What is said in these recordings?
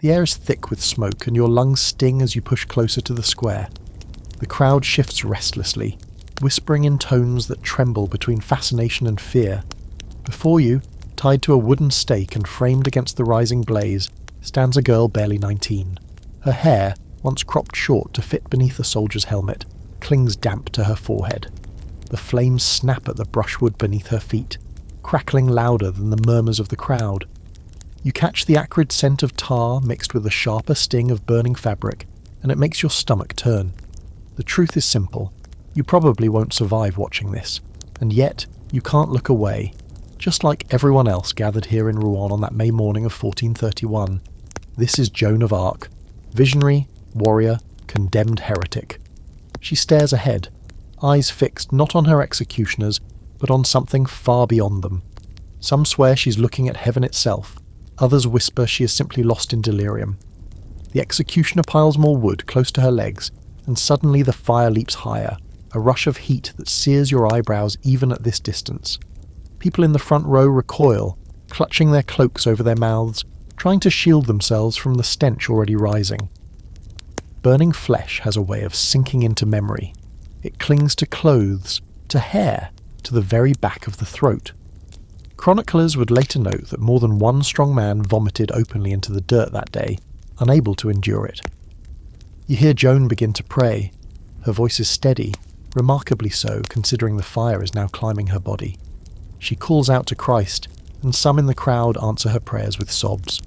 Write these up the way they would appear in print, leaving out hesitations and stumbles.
The air is thick with smoke and your lungs sting as you push closer to the square. The crowd shifts restlessly, whispering in tones that tremble between fascination and fear. Before you, tied to a wooden stake and framed against the rising blaze, stands a girl barely 19. Her hair, once cropped short to fit beneath a soldier's helmet, clings damp to her forehead. The flames snap at the brushwood beneath her feet, crackling louder than the murmurs of the crowd. You catch the acrid scent of tar mixed with the sharper sting of burning fabric, and it makes your stomach turn. The truth is simple. You probably won't survive watching this, and yet you can't look away. Just like everyone else gathered here in Rouen on that May morning of 1431, this is Joan of Arc, visionary, warrior, condemned heretic. She stares ahead, eyes fixed not on her executioners, but on something far beyond them. Some swear she's looking at heaven itself, others whisper she is simply lost in delirium. The executioner piles more wood close to her legs, and suddenly the fire leaps higher, a rush of heat that sears your eyebrows even at this distance. People in the front row recoil, clutching their cloaks over their mouths, trying to shield themselves from the stench already rising. Burning flesh has a way of sinking into memory. It clings to clothes, to hair, to the very back of the throat. Chroniclers would later note that more than one strong man vomited openly into the dirt that day, unable to endure it. You hear Joan begin to pray. Her voice is steady, remarkably so considering the fire is now climbing her body. She calls out to Christ, and some in the crowd answer her prayers with sobs.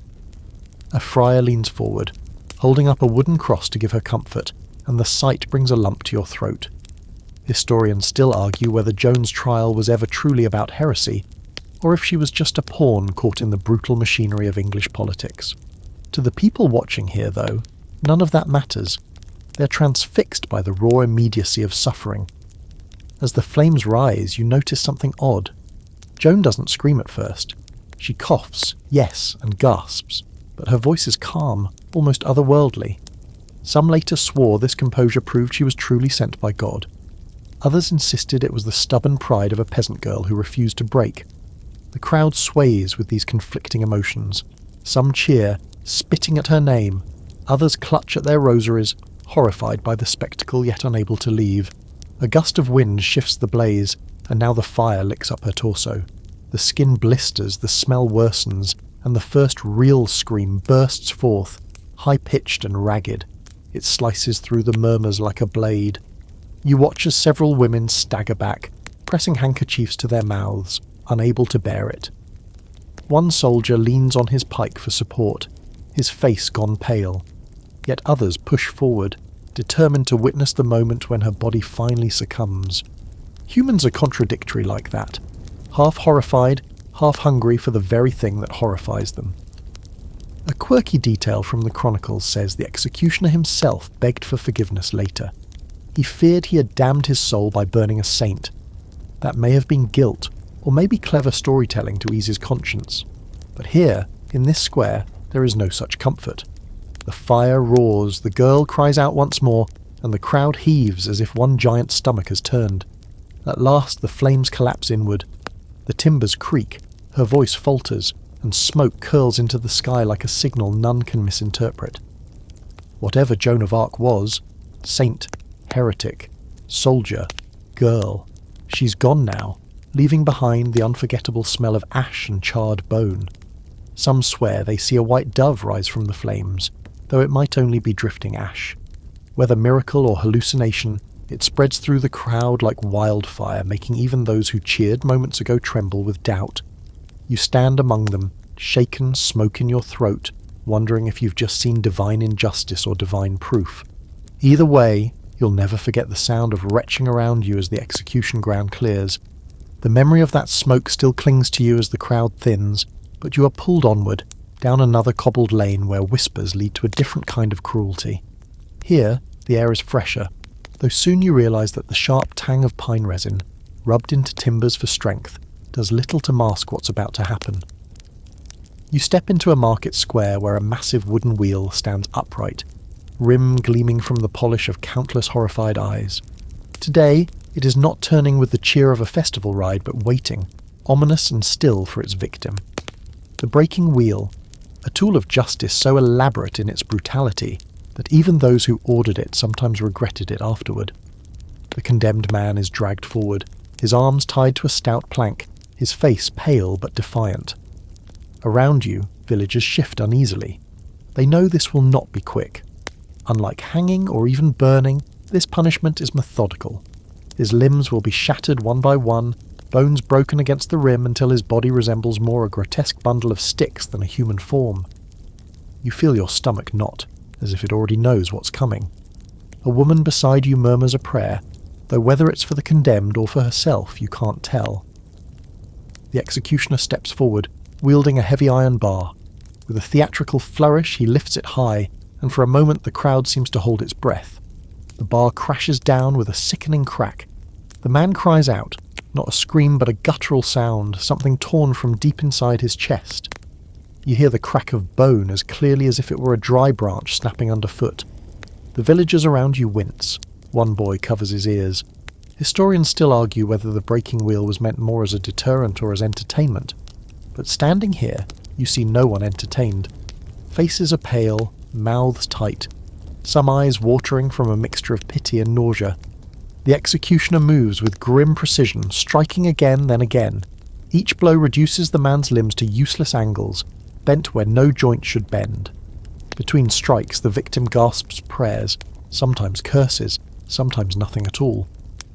A friar leans forward, holding up a wooden cross to give her comfort, and the sight brings a lump to your throat. Historians still argue whether Joan's trial was ever truly about heresy, or if she was just a pawn caught in the brutal machinery of English politics. To the people watching here, though, none of that matters. They're transfixed by the raw immediacy of suffering. As the flames rise, you notice something odd. Joan doesn't scream at first. She coughs, yes, and gasps, but her voice is calm, almost otherworldly. Some later swore this composure proved she was truly sent by God. Others insisted it was the stubborn pride of a peasant girl who refused to break. The crowd sways with these conflicting emotions. Some cheer, spitting at her name. Others clutch at their rosaries, horrified by the spectacle yet unable to leave. A gust of wind shifts the blaze, and now the fire licks up her torso. The skin blisters, the smell worsens, and the first real scream bursts forth, high-pitched and ragged. It slices through the murmurs like a blade. You watch as several women stagger back, pressing handkerchiefs to their mouths, unable to bear it. One soldier leans on his pike for support, his face gone pale. Yet others push forward, determined to witness the moment when her body finally succumbs. Humans are contradictory like that, half horrified, half hungry for the very thing that horrifies them. A quirky detail from the Chronicles says the executioner himself begged for forgiveness later. He feared he had damned his soul by burning a saint. That may have been guilt, or maybe clever storytelling to ease his conscience. But here, in this square, there is no such comfort. The fire roars, the girl cries out once more, and the crowd heaves as if one giant stomach has turned. At last the flames collapse inward. The timbers creak, her voice falters, and smoke curls into the sky like a signal none can misinterpret. Whatever Joan of Arc was, saint, heretic, soldier, girl, she's gone now, leaving behind the unforgettable smell of ash and charred bone. Some swear they see a white dove rise from the flames, though it might only be drifting ash. Whether miracle or hallucination, it spreads through the crowd like wildfire, making even those who cheered moments ago tremble with doubt. You stand among them, shaken, smoke in your throat, wondering if you've just seen divine injustice or divine proof. Either way, you'll never forget the sound of retching around you as the execution ground clears. The memory of that smoke still clings to you as the crowd thins, but you are pulled onward, down another cobbled lane where whispers lead to a different kind of cruelty. Here, the air is fresher, though soon you realise that the sharp tang of pine resin, rubbed into timbers for strength, does little to mask what's about to happen. You step into a market square where a massive wooden wheel stands upright, rim gleaming from the polish of countless horrified eyes. Today, it is not turning with the cheer of a festival ride, but waiting, ominous and still for its victim. The breaking wheel, a tool of justice so elaborate in its brutality that even those who ordered it sometimes regretted it afterward. The condemned man is dragged forward, his arms tied to a stout plank, his face pale but defiant. Around you, villagers shift uneasily. They know this will not be quick. Unlike hanging or even burning, this punishment is methodical. His limbs will be shattered one by one, bones broken against the rim until his body resembles more a grotesque bundle of sticks than a human form. You feel your stomach knot, as if it already knows what's coming. A woman beside you murmurs a prayer, though whether it's for the condemned or for herself you can't tell. The executioner steps forward, wielding a heavy iron bar. With a theatrical flourish he lifts it high, and for a moment the crowd seems to hold its breath. The bar crashes down with a sickening crack. The man cries out, not a scream but a guttural sound, something torn from deep inside his chest. You hear the crack of bone as clearly as if it were a dry branch snapping underfoot. The villagers around you wince. One boy covers his ears. Historians still argue whether the breaking wheel was meant more as a deterrent or as entertainment. But standing here, you see no one entertained. Faces are pale, mouths tight, some eyes watering from a mixture of pity and nausea. The executioner moves with grim precision, striking again then again. Each blow reduces the man's limbs to useless angles, bent where no joint should bend. Between strikes, the victim gasps prayers, sometimes curses, sometimes nothing at all.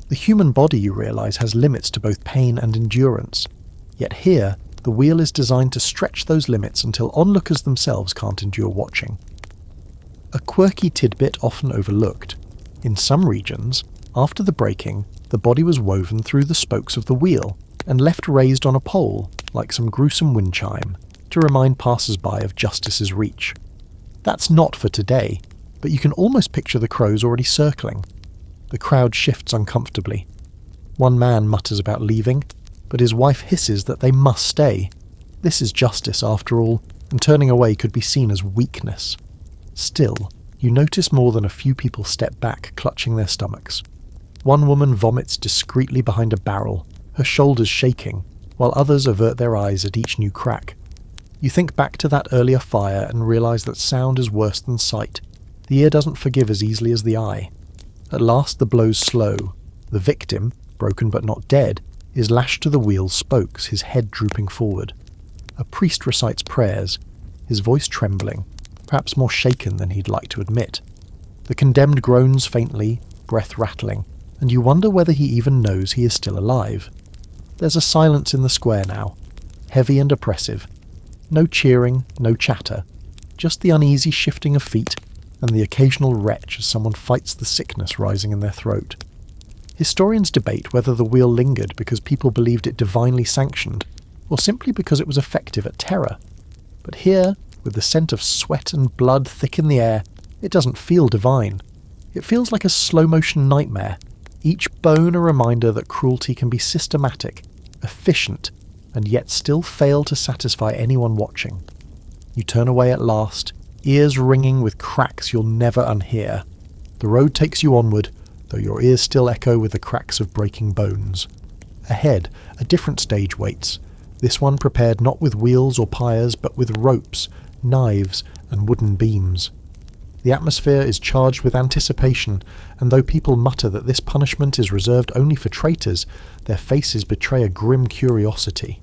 The human body, you realise, has limits to both pain and endurance. Yet here, the wheel is designed to stretch those limits until onlookers themselves can't endure watching. A quirky tidbit often overlooked. In some regions, after the breaking, the body was woven through the spokes of the wheel and left raised on a pole, like some gruesome wind chime, to remind passers-by of justice's reach. That's not for today, but you can almost picture the crows already circling. The crowd shifts uncomfortably. One man mutters about leaving, but his wife hisses that they must stay. This is justice after all, and turning away could be seen as weakness. Still, you notice more than a few people step back, clutching their stomachs. One woman vomits discreetly behind a barrel, her shoulders shaking, while others avert their eyes at each new crack. You think back to that earlier fire and realise that sound is worse than sight. The ear doesn't forgive as easily as the eye. At last the blows slow. The victim, broken but not dead, is lashed to the wheel's spokes, his head drooping forward. A priest recites prayers, his voice trembling, perhaps more shaken than he'd like to admit. The condemned groans faintly, breath rattling, and you wonder whether he even knows he is still alive. There's a silence in the square now, heavy and oppressive. No cheering, no chatter, just the uneasy shifting of feet and the occasional retch as someone fights the sickness rising in their throat. Historians debate whether the wheel lingered because people believed it divinely sanctioned, or simply because it was effective at terror. But here, with the scent of sweat and blood thick in the air, it doesn't feel divine. It feels like a slow-motion nightmare, each bone a reminder that cruelty can be systematic, efficient, and yet still fail to satisfy anyone watching. You turn away at last, ears ringing with cracks you'll never unhear. The road takes you onward, though your ears still echo with the cracks of breaking bones. Ahead, a different stage waits, this one prepared not with wheels or pyres, but with ropes, knives, and wooden beams. The atmosphere is charged with anticipation, and though people mutter that this punishment is reserved only for traitors, their faces betray a grim curiosity.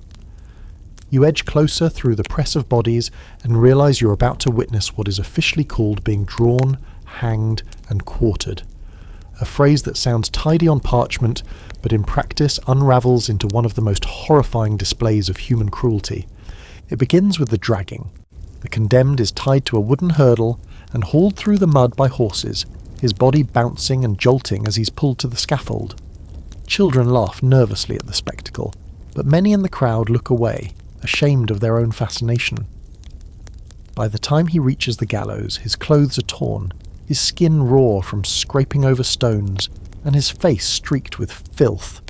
You edge closer through the press of bodies and realise you're about to witness what is officially called being drawn, hanged, and quartered. A phrase that sounds tidy on parchment, but in practice unravels into one of the most horrifying displays of human cruelty. It begins with the dragging. The condemned is tied to a wooden hurdle and hauled through the mud by horses, his body bouncing and jolting as he's pulled to the scaffold. Children laugh nervously at the spectacle, but many in the crowd look away, ashamed of their own fascination. By the time he reaches the gallows, his clothes are torn, his skin raw from scraping over stones, and his face streaked with filth.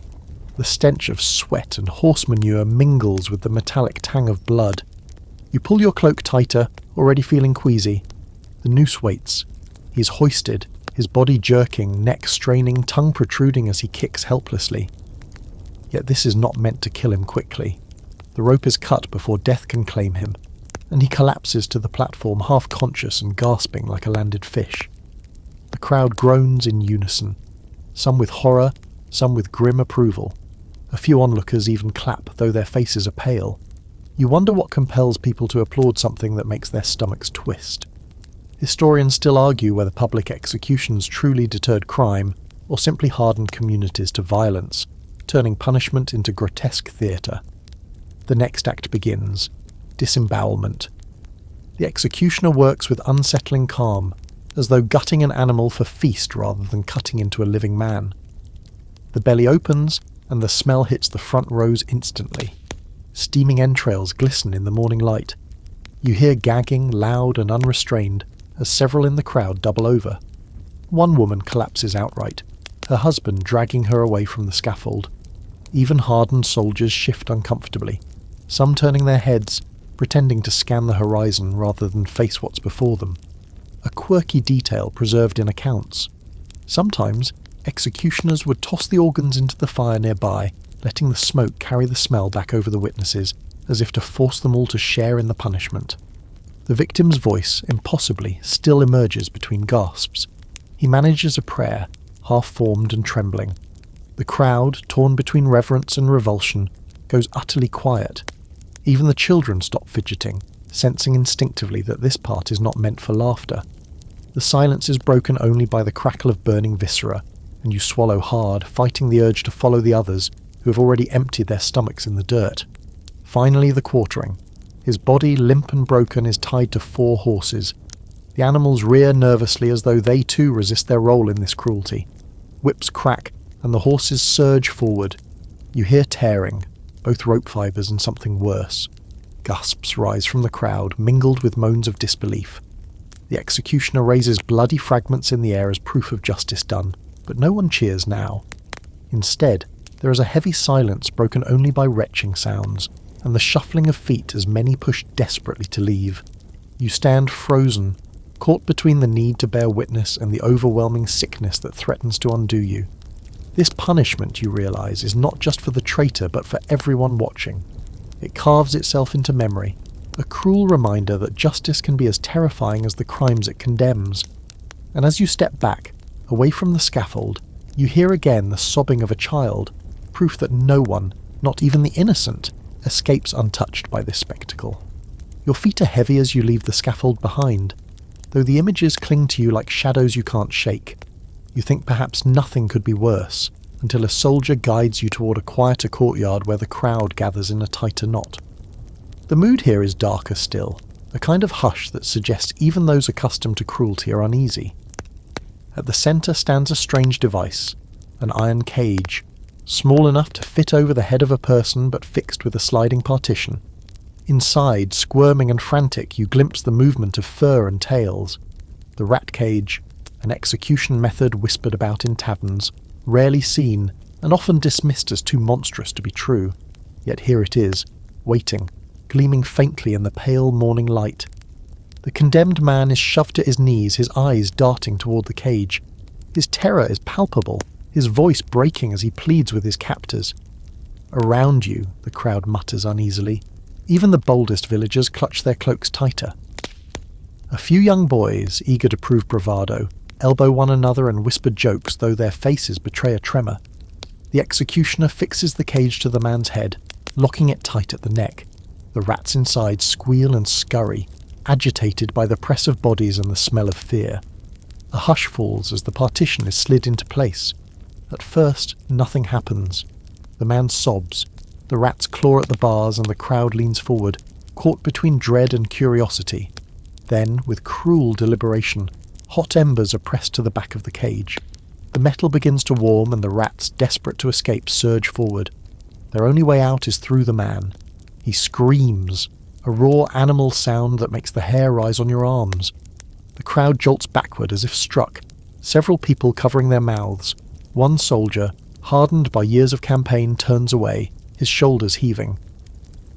The stench of sweat and horse manure mingles with the metallic tang of blood. You pull your cloak tighter, already feeling queasy. The noose waits. He is hoisted, his body jerking, neck straining, tongue protruding as he kicks helplessly. Yet this is not meant to kill him quickly. The rope is cut before death can claim him. and he collapses to the platform half-conscious and gasping like a landed fish. The crowd groans in unison, some with horror, some with grim approval. A few onlookers even clap, though their faces are pale. You wonder what compels people to applaud something that makes their stomachs twist. Historians still argue whether public executions truly deterred crime or simply hardened communities to violence, turning punishment into grotesque theatre. The next act begins: disembowelment. The executioner works with unsettling calm, as though gutting an animal for feast rather than cutting into a living man. The belly opens, and the smell hits the front rows instantly. Steaming entrails glisten in the morning light. You hear gagging, loud and unrestrained, as several in the crowd double over. One woman collapses outright, her husband dragging her away from the scaffold. Even hardened soldiers shift uncomfortably, some turning their heads, pretending to scan the horizon rather than face what's before them. A quirky detail preserved in accounts. Sometimes, executioners would toss the organs into the fire nearby, letting the smoke carry the smell back over the witnesses, as if to force them all to share in the punishment. The victim's voice, impossibly, still emerges between gasps. He manages a prayer, half-formed and trembling. The crowd, torn between reverence and revulsion, goes utterly quiet. Even the children stop fidgeting, sensing instinctively that this part is not meant for laughter. The silence is broken only by the crackle of burning viscera, and you swallow hard, fighting the urge to follow the others who have already emptied their stomachs in the dirt. Finally, the quartering. His body, limp and broken, is tied to 4 horses. The animals rear nervously as though they too resist their role in this cruelty. Whips crack, and the horses surge forward. You hear tearing, both rope fibres and something worse. Gasps rise from the crowd, mingled with moans of disbelief. The executioner raises bloody fragments in the air as proof of justice done, but no one cheers now. Instead, there is a heavy silence broken only by retching sounds, and the shuffling of feet as many push desperately to leave. You stand frozen, caught between the need to bear witness and the overwhelming sickness that threatens to undo you. This punishment, you realise, is not just for the traitor but for everyone watching. It carves itself into memory, a cruel reminder that justice can be as terrifying as the crimes it condemns. And as you step back, away from the scaffold, you hear again the sobbing of a child, proof that no one, not even the innocent, escapes untouched by this spectacle. Your feet are heavy as you leave the scaffold behind, though the images cling to you like shadows you can't shake. You think perhaps nothing could be worse, until a soldier guides you toward a quieter courtyard where the crowd gathers in a tighter knot. The mood here is darker still, a kind of hush that suggests even those accustomed to cruelty are uneasy. At the centre stands a strange device, an iron cage, small enough to fit over the head of a person but fixed with a sliding partition. Inside, squirming and frantic, you glimpse the movement of fur and tails. The rat cage, an execution method whispered about in taverns, rarely seen and often dismissed as too monstrous to be true. Yet here it is, waiting, gleaming faintly in the pale morning light. The condemned man is shoved to his knees, his eyes darting toward the cage. His terror is palpable, his voice breaking as he pleads with his captors. Around you, the crowd mutters uneasily. Even the boldest villagers clutch their cloaks tighter. A few young boys, eager to prove bravado, elbow one another and whisper jokes, though their faces betray a tremor. The executioner fixes the cage to the man's head, locking it tight at the neck. The rats inside squeal and scurry, agitated by the press of bodies and the smell of fear. A hush falls as the partition is slid into place. At first, nothing happens. The man sobs. The rats claw at the bars and the crowd leans forward, caught between dread and curiosity. Then, with cruel deliberation, hot embers are pressed to the back of the cage. The metal begins to warm and the rats, desperate to escape, surge forward. Their only way out is through the man. He screams, a raw animal sound that makes the hair rise on your arms. The crowd jolts backward as if struck, several people covering their mouths. One soldier, hardened by years of campaign, turns away, his shoulders heaving.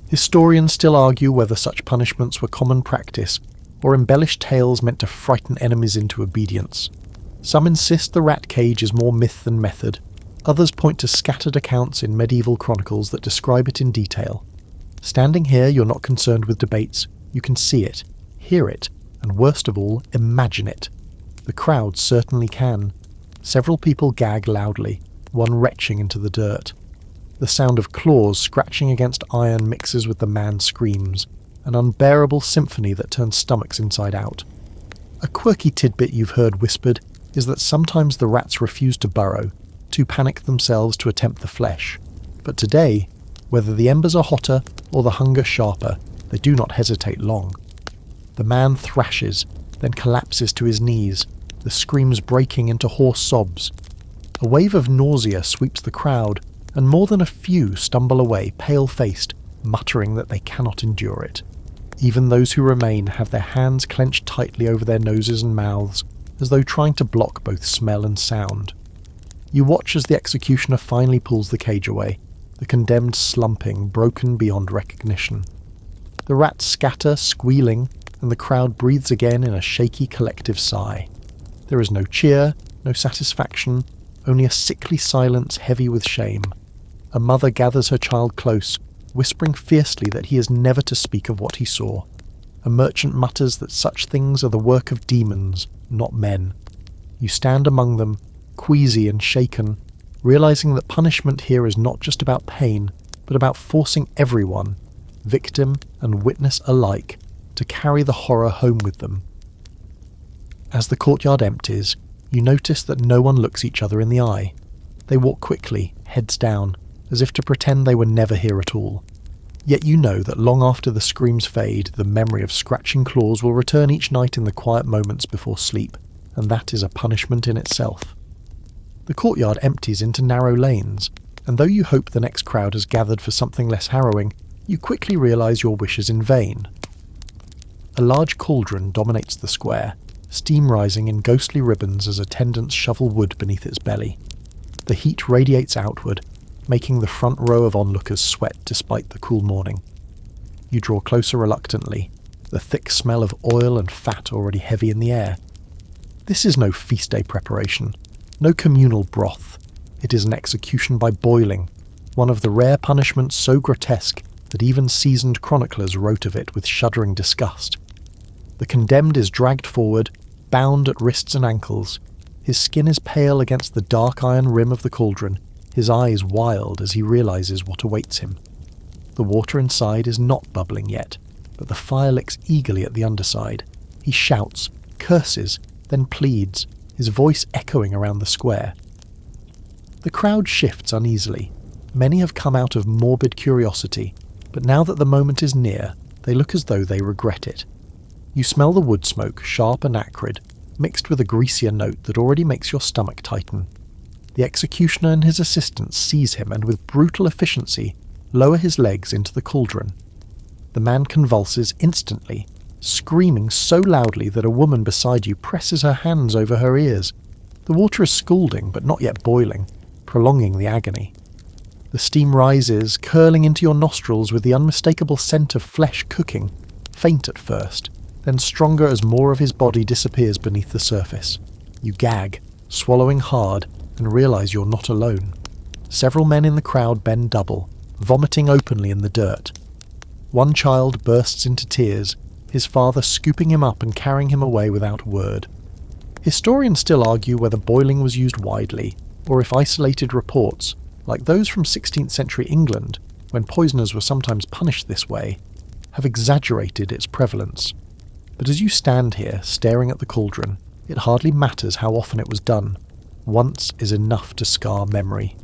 Historians still argue whether such punishments were common practice, or embellished tales meant to frighten enemies into obedience. Some insist the rat cage is more myth than method. Others point to scattered accounts in medieval chronicles that describe it in detail. Standing here, you're not concerned with debates. You can see it, hear it, and worst of all, imagine it. The crowd certainly can. Several people gag loudly, one retching into the dirt. The sound of claws scratching against iron mixes with the man's screams, an unbearable symphony that turns stomachs inside out. A quirky tidbit you've heard whispered is that sometimes the rats refuse to burrow, too panicked themselves to attempt the flesh. But today, whether the embers are hotter or the hunger sharper, they do not hesitate long. The man thrashes, then collapses to his knees, the screams breaking into hoarse sobs. A wave of nausea sweeps the crowd, and more than a few stumble away pale-faced, muttering that they cannot endure it. Even those who remain have their hands clenched tightly over their noses and mouths, as though trying to block both smell and sound. You watch as the executioner finally pulls the cage away, the condemned slumping, broken beyond recognition. The rats scatter, squealing, and the crowd breathes again in a shaky collective sigh. There is no cheer, no satisfaction, only a sickly silence heavy with shame. A mother gathers her child close, whispering fiercely that he is never to speak of what he saw. A merchant mutters that such things are the work of demons, not men. You stand among them, queasy and shaken, realizing that punishment here is not just about pain, but about forcing everyone, victim and witness alike, to carry the horror home with them. As the courtyard empties, you notice that no one looks each other in the eye. They walk quickly, heads down, as if to pretend they were never here at all. Yet you know that long after the screams fade, the memory of scratching claws will return each night in the quiet moments before sleep, and that is a punishment in itself. The courtyard empties into narrow lanes, and though you hope the next crowd has gathered for something less harrowing, you quickly realise your wish is in vain. A large cauldron dominates the square, steam rising in ghostly ribbons as attendants shovel wood beneath its belly. The heat radiates outward, making the front row of onlookers sweat despite the cool morning. You draw closer reluctantly, the thick smell of oil and fat already heavy in the air. This is no feast day preparation, no communal broth. It is an execution by boiling, one of the rare punishments so grotesque that even seasoned chroniclers wrote of it with shuddering disgust. The condemned is dragged forward, bound at wrists and ankles. His skin is pale against the dark iron rim of the cauldron, his eyes wild as he realizes what awaits him. The water inside is not bubbling yet, but the fire licks eagerly at the underside. He shouts, curses, then pleads, his voice echoing around the square. The crowd shifts uneasily. Many have come out of morbid curiosity, but now that the moment is near, they look as though they regret it. You smell the wood smoke, sharp and acrid, mixed with a greasier note that already makes your stomach tighten. The executioner and his assistants seize him and with brutal efficiency lower his legs into the cauldron. The man convulses instantly, screaming so loudly that a woman beside you presses her hands over her ears. The water is scalding but not yet boiling, prolonging the agony. The steam rises, curling into your nostrils with the unmistakable scent of flesh cooking, faint at first, then stronger as more of his body disappears beneath the surface. You gag, swallowing hard, and realise you're not alone. Several men in the crowd bend double, vomiting openly in the dirt. One child bursts into tears, his father scooping him up and carrying him away without a word. Historians still argue whether boiling was used widely, or if isolated reports, like those from 16th century England, when poisoners were sometimes punished this way, have exaggerated its prevalence. But as you stand here, staring at the cauldron, it hardly matters how often it was done. Once is enough to scar memory.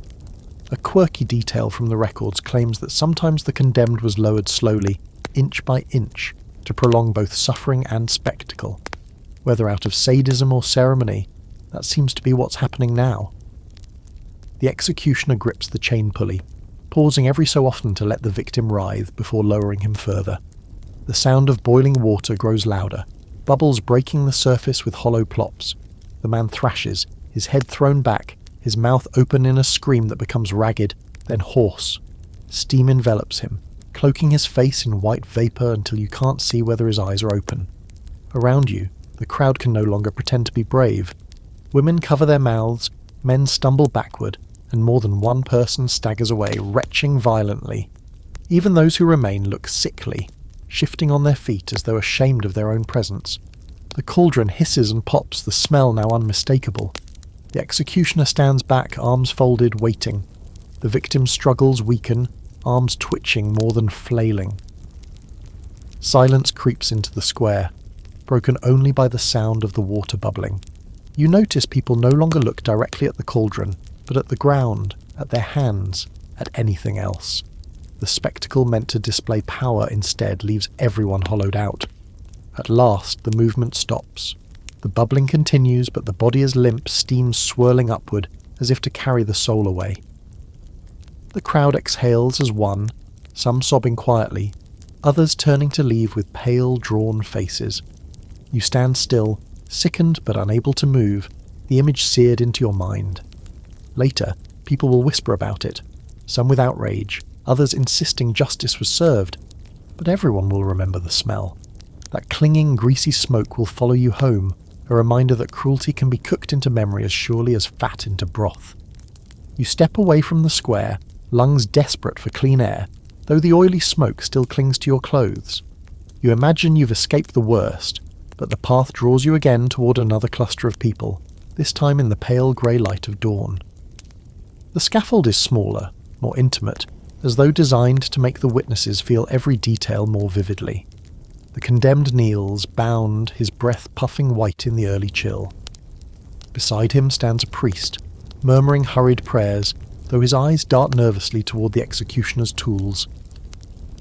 A quirky detail from the records claims that sometimes the condemned was lowered slowly, inch by inch, to prolong both suffering and spectacle. Whether out of sadism or ceremony, that seems to be what's happening now. The executioner grips the chain pulley, pausing every so often to let the victim writhe before lowering him further. The sound of boiling water grows louder, bubbles breaking the surface with hollow plops. The man thrashes, his head thrown back, his mouth open in a scream that becomes ragged, then hoarse. Steam envelops him, cloaking his face in white vapour until you can't see whether his eyes are open. Around you, the crowd can no longer pretend to be brave. Women cover their mouths, men stumble backward, and more than one person staggers away, retching violently. Even those who remain look sickly, shifting on their feet as though ashamed of their own presence. The cauldron hisses and pops, the smell now unmistakable. The executioner stands back, arms folded, waiting. The victim's struggles weaken, arms twitching more than flailing. Silence creeps into the square, broken only by the sound of the water bubbling. You notice people no longer look directly at the cauldron, but at the ground, at their hands, at anything else. The spectacle meant to display power instead leaves everyone hollowed out. At last, the movement stops. The bubbling continues, but the body is limp, steam swirling upward, as if to carry the soul away. The crowd exhales as one, some sobbing quietly, others turning to leave with pale, drawn faces. You stand still, sickened but unable to move, the image seared into your mind. Later, people will whisper about it, some with outrage, others insisting justice was served, but everyone will remember the smell. That clinging, greasy smoke will follow you home, a reminder that cruelty can be cooked into memory as surely as fat into broth. You step away from the square, lungs desperate for clean air, though the oily smoke still clings to your clothes. You imagine you've escaped the worst, but the path draws you again toward another cluster of people, this time in the pale grey light of dawn. The scaffold is smaller, more intimate, as though designed to make the witnesses feel every detail more vividly. The condemned kneels, bound, his breath puffing white in the early chill. Beside him stands a priest, murmuring hurried prayers, though his eyes dart nervously toward the executioner's tools.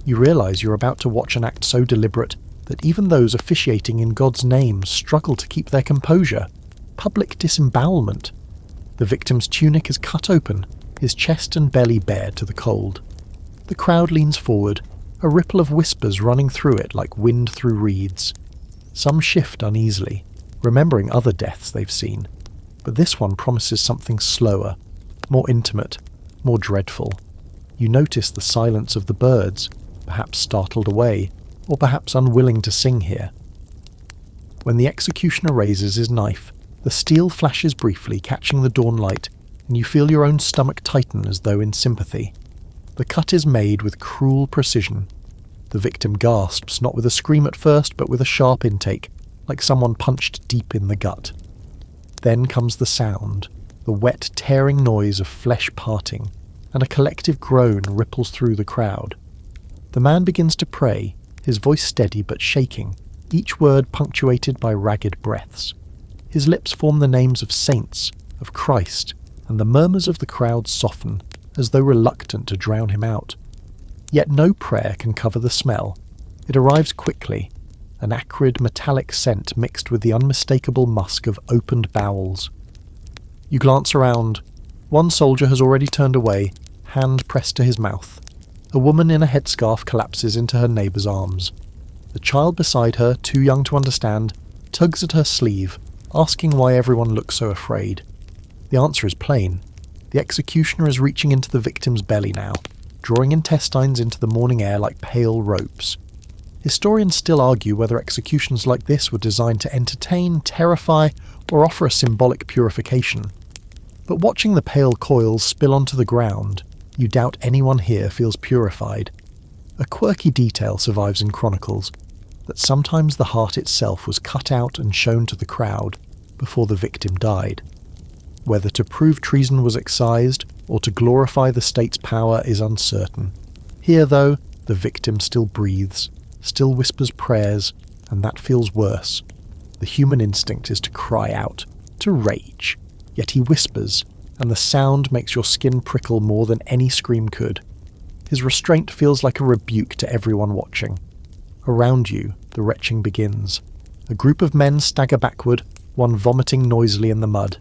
You realize you're about to watch an act so deliberate that even those officiating in God's name struggle to keep their composure. Public disembowelment. The victim's tunic is cut open, his chest and belly bare to the cold. The crowd leans forward, a ripple of whispers running through it like wind through reeds. Some shift uneasily, remembering other deaths they've seen, but this one promises something slower, more intimate, more dreadful. You notice the silence of the birds, perhaps startled away, or perhaps unwilling to sing here. When the executioner raises his knife, the steel flashes briefly, catching the dawn light, and you feel your own stomach tighten as though in sympathy. The cut is made with cruel precision. The victim gasps, not with a scream at first, but with a sharp intake, like someone punched deep in the gut. Then comes the sound, the wet, tearing noise of flesh parting, and a collective groan ripples through the crowd. The man begins to pray, his voice steady but shaking, each word punctuated by ragged breaths. His lips form the names of saints, of Christ, and the murmurs of the crowd soften, as though reluctant to drown him out. Yet no prayer can cover the smell. It arrives quickly, an acrid metallic scent mixed with the unmistakable musk of opened bowels. You glance around. One soldier has already turned away, hand pressed to his mouth. A woman in a headscarf collapses into her neighbour's arms. The child beside her, too young to understand, tugs at her sleeve, asking why everyone looks so afraid. The answer is plain. The executioner is reaching into the victim's belly now, drawing intestines into the morning air like pale ropes. Historians still argue whether executions like this were designed to entertain, terrify, or offer a symbolic purification. But watching the pale coils spill onto the ground, you doubt anyone here feels purified. A quirky detail survives in chronicles, that sometimes the heart itself was cut out and shown to the crowd before the victim died. Whether to prove treason was excised or to glorify the state's power is uncertain. Here, though, the victim still breathes, still whispers prayers, and that feels worse. The human instinct is to cry out, to rage, yet he whispers, and the sound makes your skin prickle more than any scream could. His restraint feels like a rebuke to everyone watching. Around you, the retching begins. A group of men stagger backward, one vomiting noisily in the mud.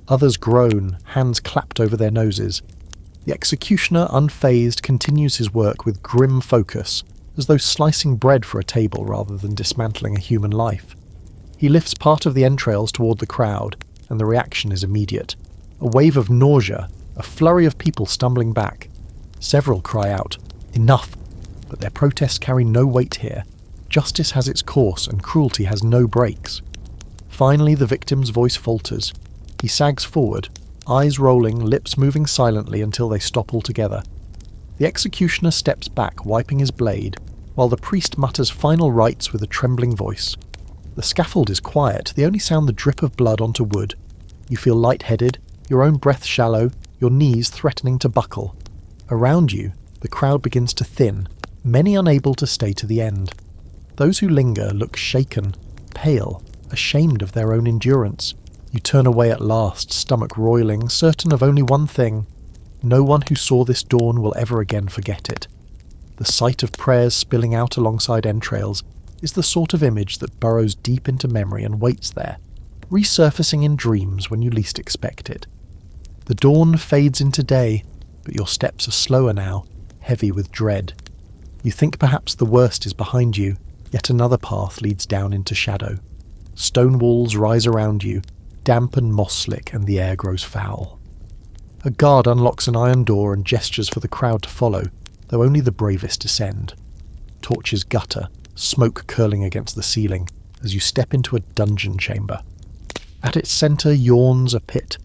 Others groan, hands clapped over their noses. The executioner, unfazed, continues his work with grim focus, as though slicing bread for a table rather than dismantling a human life. He lifts part of the entrails toward the crowd, and the reaction is immediate. A wave of nausea, a flurry of people stumbling back. Several cry out, "Enough!" But their protests carry no weight here. Justice has its course, and cruelty has no brakes. Finally, the victim's voice falters. He sags forward, eyes rolling, lips moving silently until they stop altogether. The executioner steps back, wiping his blade, while the priest mutters final rites with a trembling voice. The scaffold is quiet, they only sound the drip of blood onto wood. You feel lightheaded, your own breath shallow, your knees threatening to buckle. Around you, the crowd begins to thin, many unable to stay to the end. Those who linger look shaken, pale, ashamed of their own endurance. You turn away at last, stomach roiling, certain of only one thing. No one who saw this dawn will ever again forget it. The sight of prayers spilling out alongside entrails is the sort of image that burrows deep into memory and waits there, resurfacing in dreams when you least expect it. The dawn fades into day, but your steps are slower now, heavy with dread. You think perhaps the worst is behind you, yet another path leads down into shadow. Stone walls rise around you, damp and moss-slick, and the air grows foul. A guard unlocks an iron door and gestures for the crowd to follow, though only the bravest descend. Torches gutter, smoke curling against the ceiling, as you step into a dungeon chamber. At its centre yawns a pit,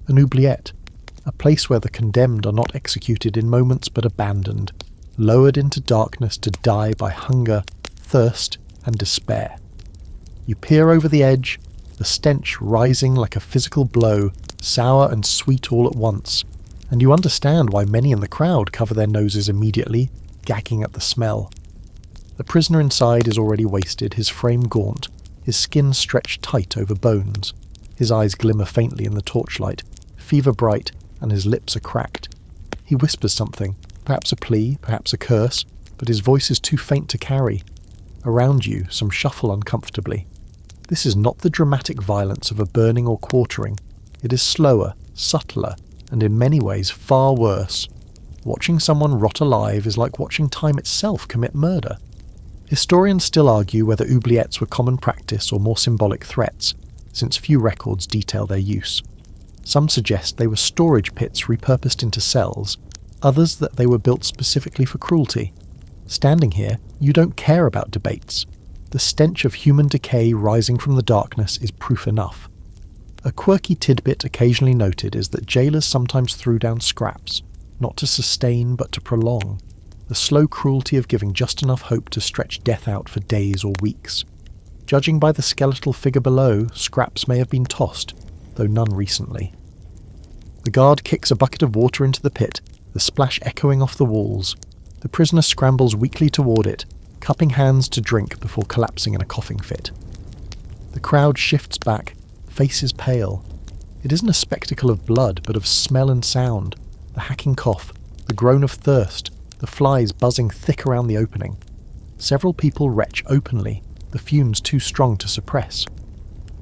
an oubliette, a place where the condemned are not executed in moments but abandoned, lowered into darkness to die by hunger, thirst, and despair. You peer over the edge, the stench rising like a physical blow, sour and sweet all at once, and you understand why many in the crowd cover their noses immediately, gagging at the smell. The prisoner inside is already wasted, his frame gaunt, his skin stretched tight over bones. His eyes glimmer faintly in the torchlight, fever bright, and his lips are cracked. He whispers something, perhaps a plea, perhaps a curse, but his voice is too faint to carry. Around you, some shuffle uncomfortably. This is not the dramatic violence of a burning or quartering. It is slower, subtler, and in many ways far worse. Watching someone rot alive is like watching time itself commit murder. Historians still argue whether oubliettes were common practice or more symbolic threats, since few records detail their use. Some suggest they were storage pits repurposed into cells, others that they were built specifically for cruelty. Standing here, you don't care about debates. The stench of human decay rising from the darkness is proof enough. A quirky tidbit occasionally noted is that jailers sometimes threw down scraps, not to sustain but to prolong, the slow cruelty of giving just enough hope to stretch death out for days or weeks. Judging by the skeletal figure below, scraps may have been tossed, though none recently. The guard kicks a bucket of water into the pit, the splash echoing off the walls. The prisoner scrambles weakly toward it, cupping hands to drink before collapsing in a coughing fit. The crowd shifts back, faces pale. It isn't a spectacle of blood, but of smell and sound, the hacking cough, the groan of thirst, the flies buzzing thick around the opening. Several people retch openly, the fumes too strong to suppress.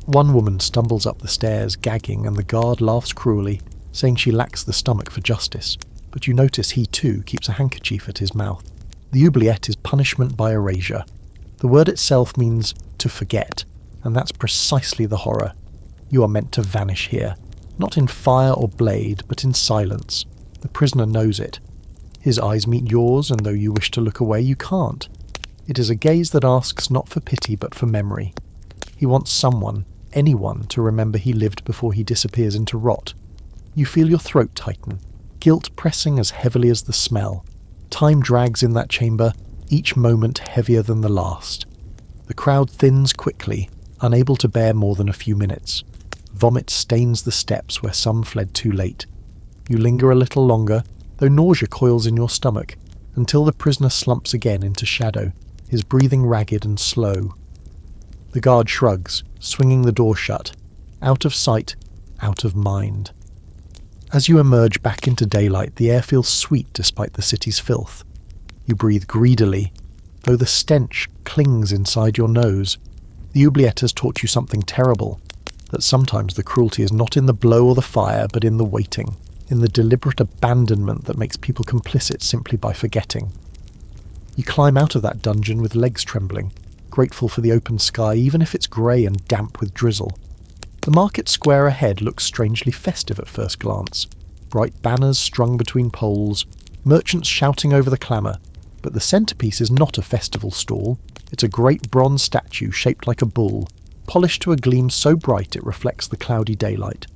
One woman stumbles up the stairs, gagging, and the guard laughs cruelly, saying she lacks the stomach for justice, but you notice he too keeps a handkerchief at his mouth. The oubliette is punishment by erasure. The word itself means to forget, and that's precisely the horror. You are meant to vanish here, not in fire or blade, but in silence. The prisoner knows it. His eyes meet yours, and though you wish to look away, you can't. It is a gaze that asks not for pity, but for memory. He wants someone, anyone, to remember he lived before he disappears into rot. You feel your throat tighten, guilt pressing as heavily as the smell. Time drags in that chamber, each moment heavier than the last. The crowd thins quickly, unable to bear more than a few minutes. Vomit stains the steps where some fled too late. You linger a little longer, though nausea coils in your stomach, until the prisoner slumps again into shadow, his breathing ragged and slow. The guard shrugs, swinging the door shut. Out of sight, out of mind. As you emerge back into daylight, the air feels sweet despite the city's filth. You breathe greedily, though the stench clings inside your nose. The oubliette has taught you something terrible, that sometimes the cruelty is not in the blow or the fire, but in the waiting, in the deliberate abandonment that makes people complicit simply by forgetting. You climb out of that dungeon with legs trembling, grateful for the open sky even if it's grey and damp with drizzle. The market square ahead looks strangely festive at first glance. Bright banners strung between poles, merchants shouting over the clamour, but the centrepiece is not a festival stall. It's a great bronze statue shaped like a bull, polished to a gleam so bright it reflects the cloudy daylight.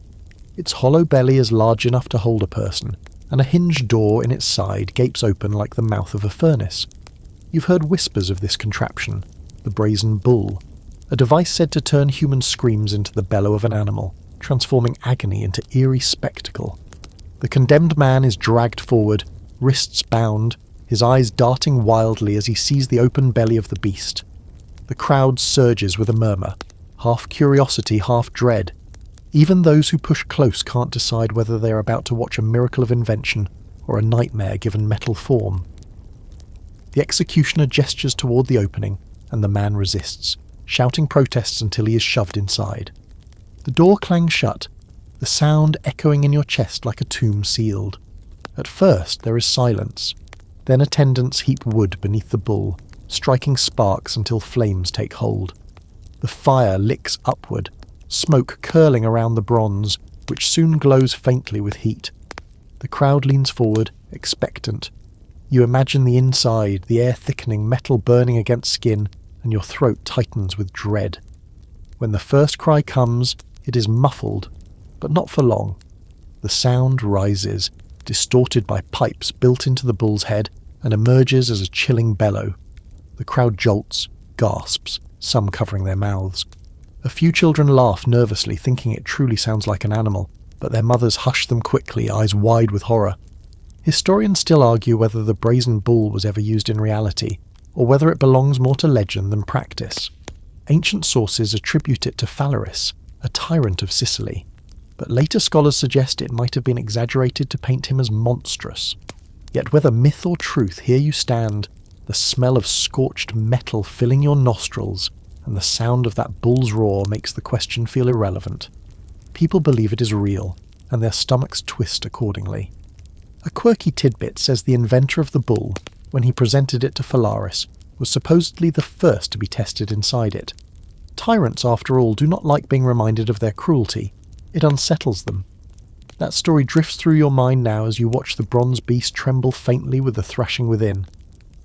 Its hollow belly is large enough to hold a person, and a hinged door in its side gapes open like the mouth of a furnace. You've heard whispers of this contraption, the brazen bull, a device said to turn human screams into the bellow of an animal, transforming agony into eerie spectacle. The condemned man is dragged forward, wrists bound, his eyes darting wildly as he sees the open belly of the beast. The crowd surges with a murmur, half curiosity, half dread. Even those who push close can't decide whether they are about to watch a miracle of invention or a nightmare given metal form. The executioner gestures toward the opening, and the man resists, shouting protests until he is shoved inside. The door clangs shut, the sound echoing in your chest like a tomb sealed. At first there is silence, then attendants heap wood beneath the bull, striking sparks until flames take hold. The fire licks upward, smoke curling around the bronze, which soon glows faintly with heat. The crowd leans forward, expectant. You imagine the inside, the air thickening, metal burning against skin, and your throat tightens with dread. When the first cry comes, it is muffled, but not for long. The sound rises, distorted by pipes built into the bull's head, and emerges as a chilling bellow. The crowd jolts, gasps, some covering their mouths. A few children laugh nervously, thinking it truly sounds like an animal, but their mothers hush them quickly, eyes wide with horror. Historians still argue whether the brazen bull was ever used in reality, or whether it belongs more to legend than practice. Ancient sources attribute it to Phalaris, a tyrant of Sicily, but later scholars suggest it might have been exaggerated to paint him as monstrous. Yet whether myth or truth, here you stand, the smell of scorched metal filling your nostrils, and the sound of that bull's roar makes the question feel irrelevant. People believe it is real, and their stomachs twist accordingly. A quirky tidbit says the inventor of the bull, when he presented it to Phalaris, was supposedly the first to be tested inside it. Tyrants, after all, do not like being reminded of their cruelty. It unsettles them. That story drifts through your mind now as you watch the bronze beast tremble faintly with the thrashing within.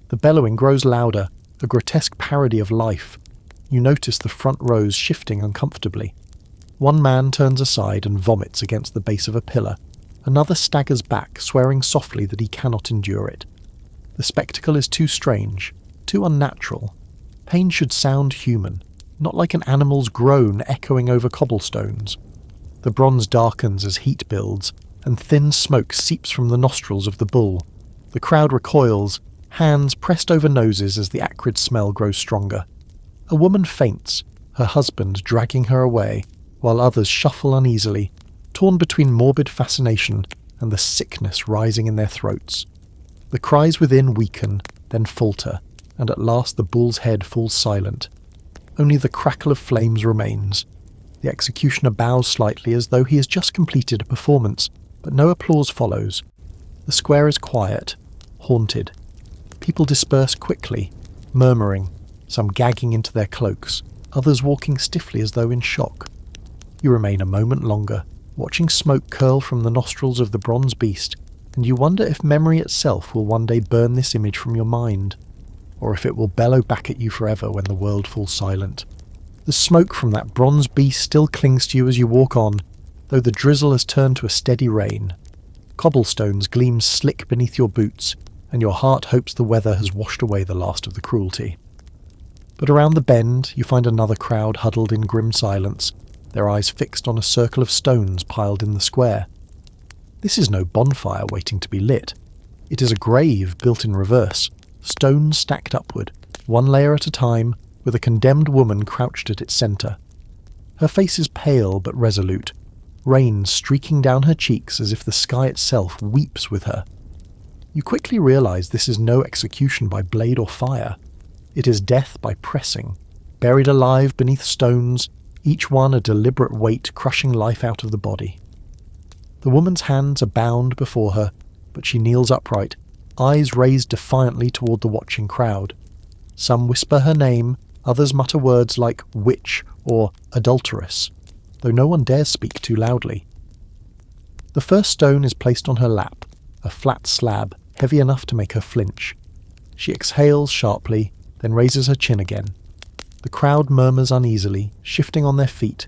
The bellowing grows louder, a grotesque parody of life. You notice the front rows shifting uncomfortably. One man turns aside and vomits against the base of a pillar. Another staggers back, swearing softly that he cannot endure it. The spectacle is too strange, too unnatural. Pain should sound human, not like an animal's groan echoing over cobblestones. The bronze darkens as heat builds, and thin smoke seeps from the nostrils of the bull. The crowd recoils, hands pressed over noses as the acrid smell grows stronger. A woman faints, her husband dragging her away, while others shuffle uneasily, torn between morbid fascination and the sickness rising in their throats. The cries within weaken, then falter, and at last the bull's head falls silent. Only the crackle of flames remains. The executioner bows slightly as though he has just completed a performance, but no applause follows. The square is quiet, haunted. People disperse quickly, murmuring, some gagging into their cloaks, others walking stiffly as though in shock. You remain a moment longer, watching smoke curl from the nostrils of the bronze beast, and you wonder if memory itself will one day burn this image from your mind, or if it will bellow back at you forever when the world falls silent. The smoke from that bronze beast still clings to you as you walk on, though the drizzle has turned to a steady rain. Cobblestones gleam slick beneath your boots, and your heart hopes the weather has washed away the last of the cruelty. But around the bend you find another crowd huddled in grim silence, their eyes fixed on a circle of stones piled in the square. This is no bonfire waiting to be lit. It is a grave built in reverse, stones stacked upward, one layer at a time, with a condemned woman crouched at its centre. Her face is pale but resolute, rain streaking down her cheeks as if the sky itself weeps with her. You quickly realise this is no execution by blade or fire. It is death by pressing, buried alive beneath stones, each one a deliberate weight crushing life out of the body. The woman's hands are bound before her, but she kneels upright, eyes raised defiantly toward the watching crowd. Some whisper her name, others mutter words like witch or adulteress, though no one dares speak too loudly. The first stone is placed on her lap, a flat slab, heavy enough to make her flinch. She exhales sharply, then raises her chin again. The crowd murmurs uneasily, shifting on their feet,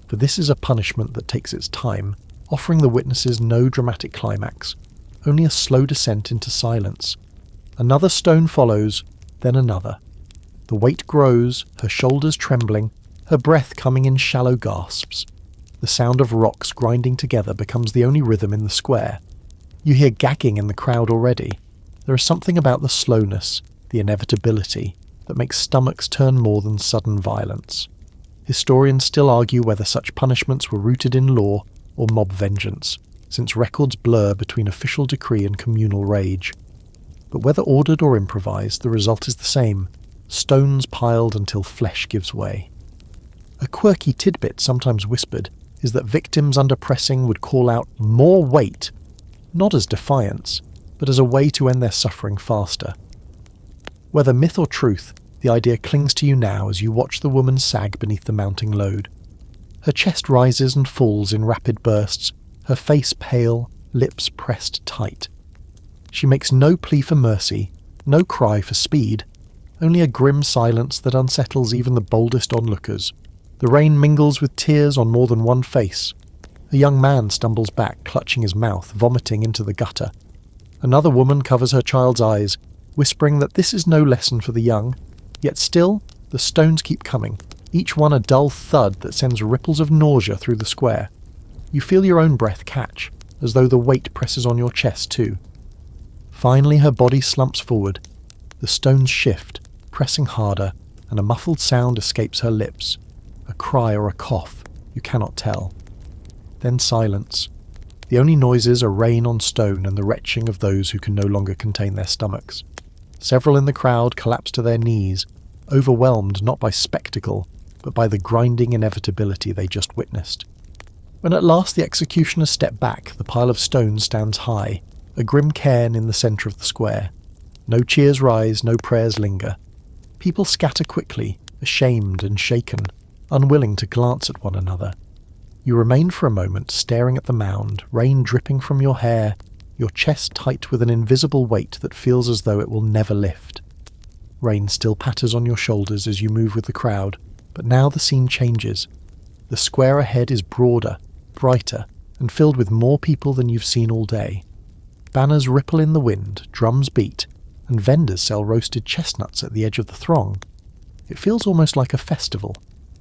for this is a punishment that takes its time, offering the witnesses no dramatic climax, only a slow descent into silence. Another stone follows, then another. The weight grows, her shoulders trembling, her breath coming in shallow gasps. The sound of rocks grinding together becomes the only rhythm in the square. You hear gagging in the crowd already. There is something about the slowness, the inevitability, that makes stomachs turn more than sudden violence. Historians still argue whether such punishments were rooted in law or mob vengeance, since records blur between official decree and communal rage. But whether ordered or improvised, the result is the same: stones piled until flesh gives way. A quirky tidbit sometimes whispered is that victims under pressing would call out "more weight," not as defiance, but as a way to end their suffering faster. Whether myth or truth, the idea clings to you now as you watch the woman sag beneath the mounting load. Her chest rises and falls in rapid bursts, her face pale, lips pressed tight. She makes no plea for mercy, no cry for speed, only a grim silence that unsettles even the boldest onlookers. The rain mingles with tears on more than one face. A young man stumbles back, clutching his mouth, vomiting into the gutter. Another woman covers her child's eyes, whispering that this is no lesson for the young. Yet still, the stones keep coming, each one a dull thud that sends ripples of nausea through the square. You feel your own breath catch, as though the weight presses on your chest too. Finally her body slumps forward. The stones shift, pressing harder, and a muffled sound escapes her lips. A cry or a cough, you cannot tell. Then silence. The only noises are rain on stone and the retching of those who can no longer contain their stomachs. Several in the crowd collapse to their knees, overwhelmed not by spectacle, but by the grinding inevitability they just witnessed. When at last the executioners step back, the pile of stones stands high, a grim cairn in the centre of the square. No cheers rise, no prayers linger. People scatter quickly, ashamed and shaken, unwilling to glance at one another. You remain for a moment staring at the mound, rain dripping from your hair, your chest tight with an invisible weight that feels as though it will never lift. Rain still patters on your shoulders as you move with the crowd, but now the scene changes. The square ahead is broader, brighter, and filled with more people than you've seen all day. Banners ripple in the wind, drums beat, and vendors sell roasted chestnuts at the edge of the throng. It feels almost like a festival,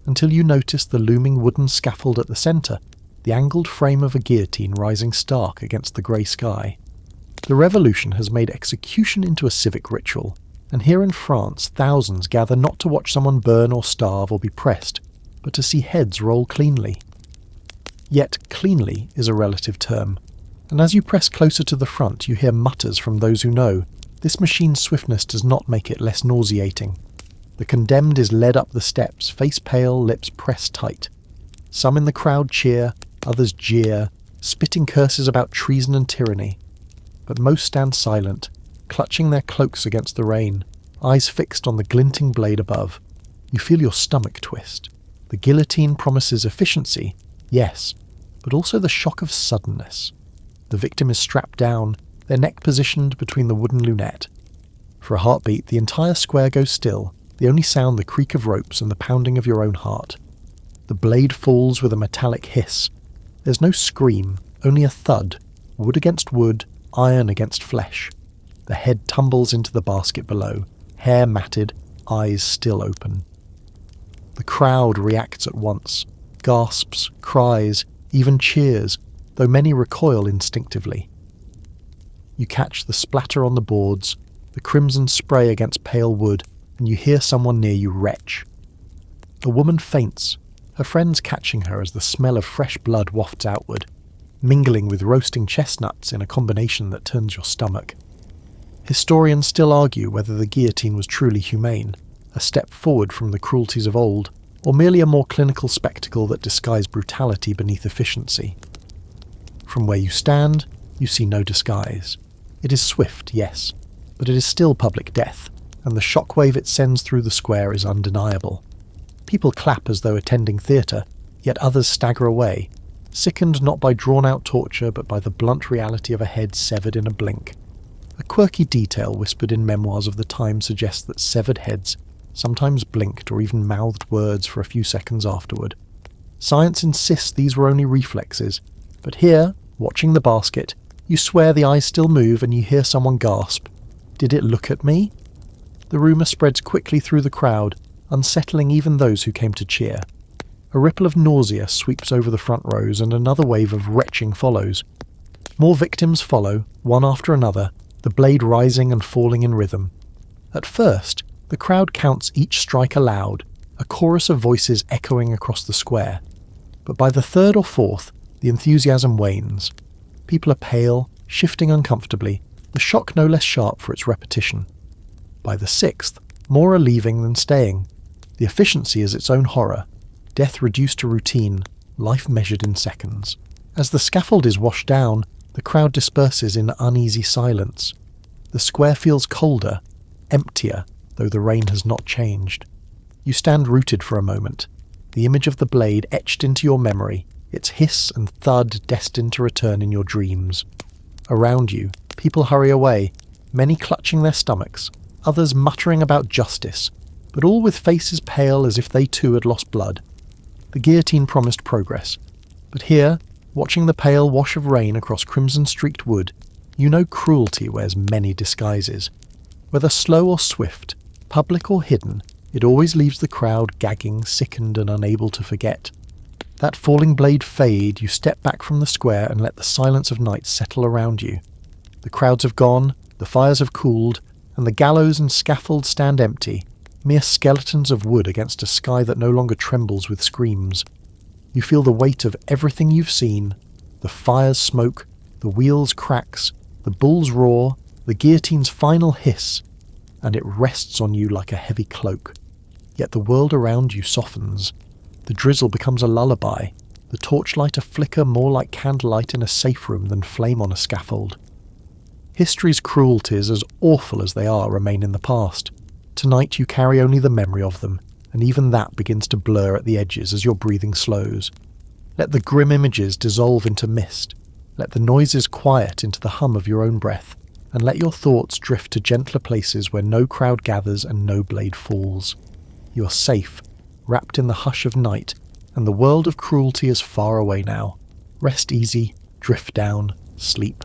until you notice the looming wooden scaffold at the centre, the angled frame of a guillotine rising stark against the grey sky. The revolution has made execution into a civic ritual, and here in France thousands gather not to watch someone burn or starve or be pressed, but to see heads roll cleanly. Yet cleanly is a relative term, and as you press closer to the front you hear mutters from those who know. This machine's swiftness does not make it less nauseating. The condemned is led up the steps, face pale, lips pressed tight. Some in the crowd cheer, others jeer, spitting curses about treason and tyranny. But most stand silent, clutching their cloaks against the rain, eyes fixed on the glinting blade above. You feel your stomach twist. The guillotine promises efficiency, yes, but also the shock of suddenness. The victim is strapped down, their neck positioned between the wooden lunette. For a heartbeat, the entire square goes still, the only sound the creak of ropes and the pounding of your own heart. The blade falls with a metallic hiss. There's no scream, only a thud, wood against wood, iron against flesh. The head tumbles into the basket below, hair matted, eyes still open. The crowd reacts at once, gasps, cries, even cheers, though many recoil instinctively. You catch the splatter on the boards, the crimson spray against pale wood, and you hear someone near you retch. A woman faints, her friends catching her as the smell of fresh blood wafts outward, mingling with roasting chestnuts in a combination that turns your stomach. Historians still argue whether the guillotine was truly humane, a step forward from the cruelties of old, or merely a more clinical spectacle that disguised brutality beneath efficiency. From where you stand, you see no disguise. It is swift, yes, but it is still public death, and the shockwave it sends through the square is undeniable. People clap as though attending theatre, yet others stagger away, sickened not by drawn-out torture but by the blunt reality of a head severed in a blink. A quirky detail whispered in memoirs of the time suggests that severed heads sometimes blinked or even mouthed words for a few seconds afterward. Science insists these were only reflexes, but here, watching the basket, you swear the eyes still move and you hear someone gasp, "Did it look at me?" The rumour spreads quickly through the crowd, unsettling even those who came to cheer. A ripple of nausea sweeps over the front rows and another wave of retching follows. More victims follow, one after another, the blade rising and falling in rhythm. At first, the crowd counts each strike aloud, a chorus of voices echoing across the square. But by the third or fourth, the enthusiasm wanes. People are pale, shifting uncomfortably, the shock no less sharp for its repetition. By the sixth, more are leaving than staying. The efficiency is its own horror, death reduced to routine, life measured in seconds. As the scaffold is washed down, the crowd disperses in uneasy silence. The square feels colder, emptier, though the rain has not changed. You stand rooted for a moment, the image of the blade etched into your memory, its hiss and thud destined to return in your dreams. Around you, people hurry away, many clutching their stomachs, others muttering about justice, but all with faces pale as if they too had lost blood. The guillotine promised progress, but here, watching the pale wash of rain across crimson-streaked wood, you know cruelty wears many disguises. Whether slow or swift, public or hidden, it always leaves the crowd gagging, sickened and unable to forget. That falling blade fade, you step back from the square and let the silence of night settle around you. The crowds have gone, the fires have cooled, and the gallows and scaffold stand empty, mere skeletons of wood against a sky that no longer trembles with screams. You feel the weight of everything you've seen, the fire's smoke, the wheel's cracks, the bull's roar, the guillotine's final hiss, and it rests on you like a heavy cloak. Yet the world around you softens. The drizzle becomes a lullaby, the torchlight a flicker more like candlelight in a safe room than flame on a scaffold. History's cruelties, as awful as they are, remain in the past. Tonight you carry only the memory of them, and even that begins to blur at the edges as your breathing slows. Let the grim images dissolve into mist. Let the noises quiet into the hum of your own breath, and let your thoughts drift to gentler places where no crowd gathers and no blade falls. You are safe, wrapped in the hush of night, and the world of cruelty is far away now. Rest easy, drift down, sleep.